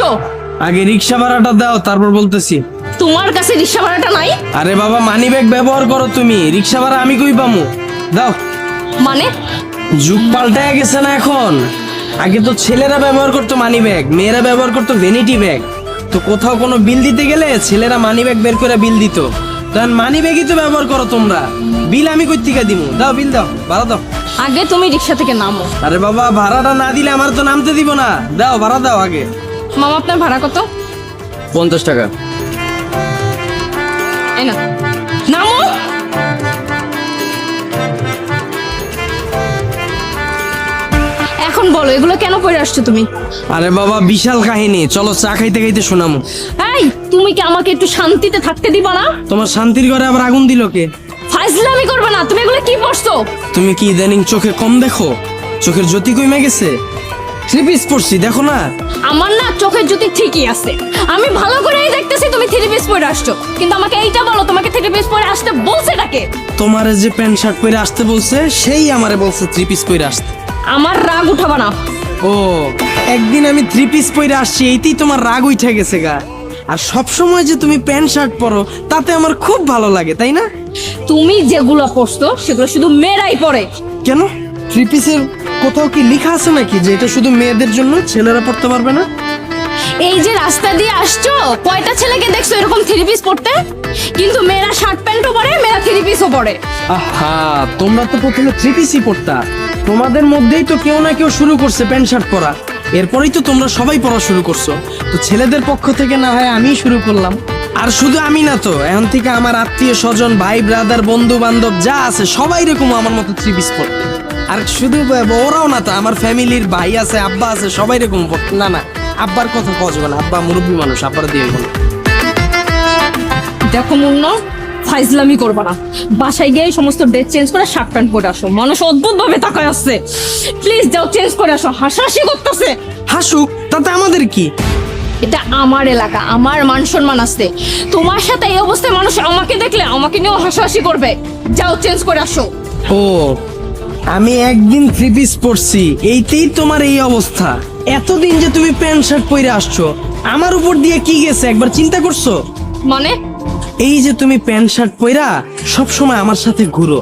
আসছো? আগে রিক্সা ভাড়াটা দাও, তারপর বলতেছি। তোমার কাছে রিক্সা ভাড়াটা নাই? আরে বাবা, মানি ব্যাগ ব্যবহার করো তুমি, রিক্সা ভাড়া আমি কই পামু? দাও। মানে যুগ পাল্টায় গেছে না এখন। আগে তো ছেলেরা ব্যবহার করতো মানি ব্যাগ, মেয়েরা ব্যবহার করতো ভ্যানিটি ব্যাগ। তো কোথাও কোনো বিল দিতে গেলে ছেলেরা মানি ব্যাগ বের করে বিল দিত। তখন মানি ব্যাগই তো ব্যবহার করো তোমরা। বিল আমি কই থেকে দিমু? দাও বিল দাও, ভাড়া দাও। আগে তুমি রিক্সা থেকে নামো। আরে বাবা, ভাড়াটা না দিলে আমার তো নামতে দিব না। দাও ভাড়া দাও আগে। মামা আপনার ভাড়া কত? 50 টাকা। এই না, নামো। এখন বলো এগুলো কেন পরে আসছো তুমি? আরে বাবা, বিশাল কাহিনী, চলো চা খাইতে খাইতে শোনামু। এই, তুমি কি আমাকে একটু শান্তিতে থাকতে দিবা না? তোমার শান্তির ঘরে আবার আগুন দিল কে? ফাইজলামি করবে না। তুমি এগুলো কি পড়ছো? তুমি কি ইদানিং চোখে কম দেখো? চোখের জ্যোতি কমে গেছে? 3 পিস পরছি, দেখো না? আমার না চোখের জ্যোতি ঠিকই আছে। আমি ভালো করেই দেখতেছি তুমি থ্রি পিস পরে আসছো, কিন্তু আমাকে এইটা বলো তোমাকে থ্রি পিস পরে আসতে বলছে ডাকে? তোমারে যে প্যান্ট শার্ট পরে আসতে বলছে, সেই আমারে বলছে 3 পিস পরে আসতে। আমার রাগ উঠাবা না। ও, একদিন আমি 3 পিস পরে আসছি, এইতেই তোমার রাগ উঠে গেছে গা। আর সব সময় যে তুমি প্যান্ট শার্ট পরো, তাতে আমার খুব ভালো লাগে, তাই না? তুমি যেগুলো পরছো সেগুলো শুধু মেয়েরাই পরে। কেন? 3 পিসের কোথাও কি লেখা আছে নাকি যে এটা শুধু মেয়েদের জন্য, ছেলেরা পরতে পারবে না? এই যে রাস্তা দিয়ে আসছো, কয়টা ছেলেকে দেখছো এরকম থ্রি পিস পরতে? কিন্তু মেয়েরা শার্ট প্যান্টও পরে, মেয়েরা থ্রি পিসও পরে। আহা, তোমরা তো প্রথমে 3 পিসই পরতা। তোমাদের মধ্যেই তো কেউ না কেউ শুরু করছে প্যান্ট শার্ট পরা। এরপরেই তো তোমরা সবাই পড়া শুরু করছো। তো ছেলেদের পক্ষ থেকে না হয় আমি শুরু করলাম। আর শুধু আমি না তো, এখন থেকে আমার আত্মীয় স্বজন, ভাই ব্রাদার, বন্ধু বান্ধব যা আছে সবাই এরকম আমার মতো 3 পিস পরতে। আর শুধু ওরাও না তো, আমার ফ্যামিলির ভাই আছে, আব্বা আছে, সবাই এরকম পরতে। না না, আব্বার কথা কওয়া যাবে না, আব্বা মুরব্বী মানুষ, আব্বার দিয়ে বলো। দেখো মুন্না, ফাইজলামি করবা না। বাসায় গিয়ে সমস্ত ড্রেস চেঞ্জ করে শার্ট প্যান্ট পরে আসো। মানুষ অদ্ভুত ভাবে তাকায় আসছে। প্লিজ যাও, চেঞ্জ করে আসো। হাসাহাসি করতেছে। হাসুক, তাতে আমাদের কি? এটা আমার এলাকা, আমার মান সম্মান আছে। তোমার সাথে এই অবস্থায় মানুষ আমাকে দেখলে আমাকে নিয়েও হাসাহাসি করবে। যাও, চেঞ্জ করে আসো। ও, আমি একদিন 3 পিস পরছি, এইতেই তোমার এই অবস্থা? এতদিন যে তুমি প্যান্ট শার্ট পরে আসছো, আমার উপর দিয়ে কি গেছে একবার চিন্তা করছো? মানে এই যে তুমি প্যান্ট শার্ট পরা সব সময় আমার সাথে ঘুরো,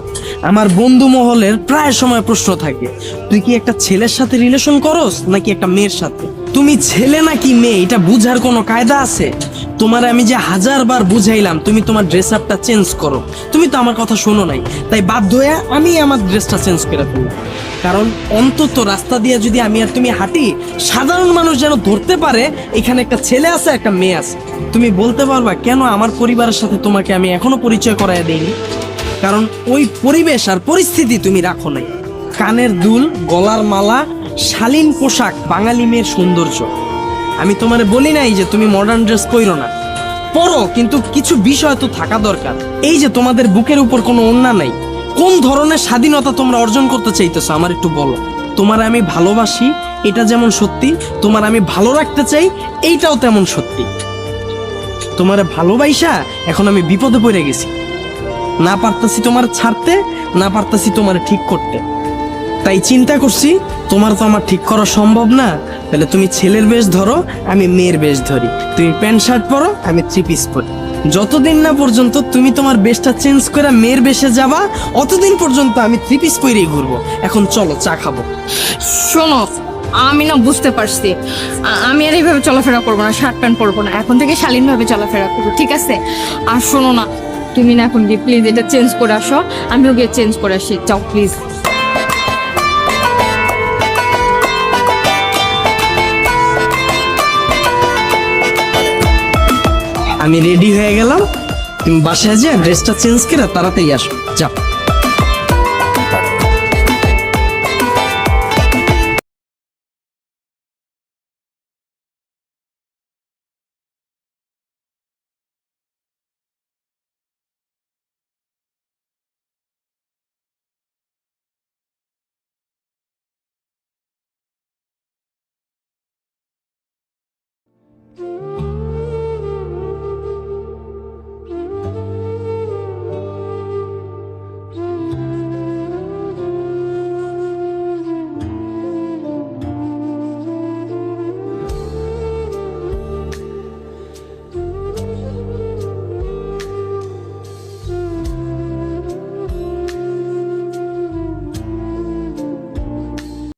আমার বন্ধু মহলের প্রায় সময় প্রশ্ন থাকে, তুই কি একটা ছেলের সাথে রিলেশন করস নাকি একটা মেয়ের সাথে? তুমি ছেলে নাকি মেয়ে এটা বুঝার কোনো কায়দা আছে? তোমার আমি যে 1000বার বুঝাইলাম তুমি তোমার ড্রেস আপটা চেঞ্জ করো, তুমি তো আমার কথা শোনো নাই। তাই বাধ্য হয়ে আমি আমার ড্রেসটা চেঞ্জ করে ফেললাম। কারণ অন্তত রাস্তা দিয়ে যদি আমি আর তুমি হাঁটি, সাধারণ মানুষ যেন ধরতে পারে এখানে একটা ছেলে আছে, একটা মেয়ে আছে। তুমি বলতে পারবা কেন আমার পরিবারের সাথে তোমাকে আমি এখনো পরিচয় করায় দেইনি? কারণ ওই পরিবেশ আর পরিস্থিতি তুমি রাখো নাই। কানের দুল, গলার মালা, শালীন পোশাক বাঙালি মেয়ের সৌন্দর্য। আমি তোমারে বলি নাই যে তুমি মডার্ন ড্রেস পরো না, পরো, কিন্তু কিছু বিষয় তো থাকা দরকার। এই যে তোমাদের বুকের উপর কোনো ওড়না নাই, কোন ধরনের স্বাধীনতা তোমরা অর্জন করতে চাইতেছো আমার একটু বলো। তোমার আমি ভালোবাসি, এটা যেমন সত্যি, তোমার আমি ভালো রাখতে চাই, এইটাও তেমন সত্যি। তোমার ভালোবাসা এখন আমি বিপদে পড়ে গেছি, না পারতাছি তোমার ছাড়তে, না পারতাছি তোমার ঠিক করতে। তাই চিন্তা করছি তোমার তো আমার ঠিক করা সম্ভব না, তাহলে তুমি ছেলের বেশ ধরো, আমি মেয়ের বেশ ধরি। তুমি প্যান্ট শার্ট পরো, আমি 3 পিস পরি। যতদিন না পর্যন্ত তুমি তোমার বেশটা চেঞ্জ করে মেয়ের বেশে যাবা, অতদিন পর্যন্ত আমি 3 পিস পরেই ঘুরবো। এখন চলো চা খাবো। শোনো, আমি না বুঝতে পারছি, আমি আর এইভাবে চলাফেরা করবো না, শার্ট প্যান্ট পরবো না। এখন থেকে শালীন ভাবে চলাফেরা করবো, ঠিক আছে? আর শোনো না, তুমি না এখন গিয়ে প্লিজ এটা চেঞ্জ করে আসো, আমিও গিয়ে চেঞ্জ করে আসি। যাও প্লিজ। আমি রেডি হয়ে গেলাম, তুমি বাসায় যে ড্রেসটা চেঞ্জ করে তাড়াতাড়ি আসো, যাও।